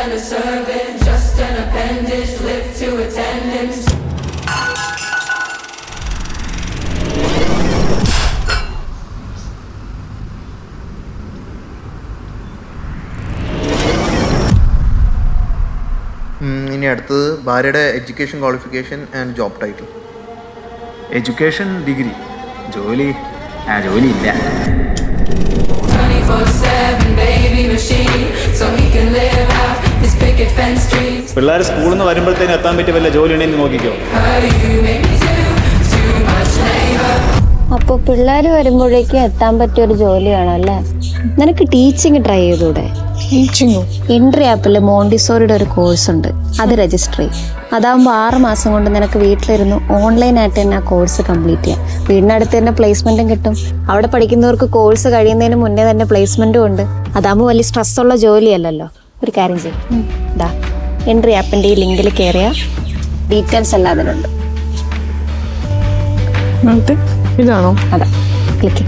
and a servant, just an appendage, live to attendance. ഇനി അടുത്തത് ഭാര്യയുടെ education qualification and job title. Education degree, ജോലി ഇല്ല. 24/7 baby machine, so he can live out his picket fence dreams. പിള്ളേർ സ്കൂളിൽ നിന്ന് വരുമ്പോഴത്തേനും എത്താൻ പറ്റിയ വല്ല ജോലി ഉണ്ടെങ്കിൽ നോക്കിക്കോ. You make me do too much labor. അപ്പോൾ പിള്ളേർ വരുമ്പോഴേക്കും എത്താൻ പറ്റിയൊരു ജോലിയാണോ അല്ലേ? നിനക്ക് ടീച്ചിങ് ട്രൈ ചെയ്തൂടെ? ടീച്ചിങ്ങോ? എൻട്രി ആപ്പിൽ മോണ്ടിസോറിയുടെ ഒരു കോഴ്സ് ഉണ്ട്, അത് രജിസ്റ്റർ ചെയ്യും. അതാകുമ്പോൾ 6 മാസം കൊണ്ട് നിനക്ക് വീട്ടിലിരുന്ന് ഓൺലൈനായിട്ട് തന്നെ ആ കോഴ്സ് കംപ്ലീറ്റ് ചെയ്യാം. വീടിനടുത്ത് തന്നെ പ്ലേസ്മെൻറ്റും കിട്ടും. അവിടെ പഠിക്കുന്നവർക്ക് കോഴ്സ് കഴിയുന്നതിന് മുന്നേ തന്നെ പ്ലേസ്മെൻറ്റും ഉണ്ട്. അതാകുമ്പോൾ വലിയ സ്ട്രെസ്സുള്ള ജോലിയല്ലല്ലോ. ഒരു കാര്യം ചെയ്യും, ഇതാ എൻട്രി ആപ്പിൻ്റെ ഈ ലിങ്കിൽ കയറിയ ഡീറ്റെയിൽസ് എല്ലാം അതിലുണ്ട്. ഇതാണോ? അതാ ക്ലിക്ക്.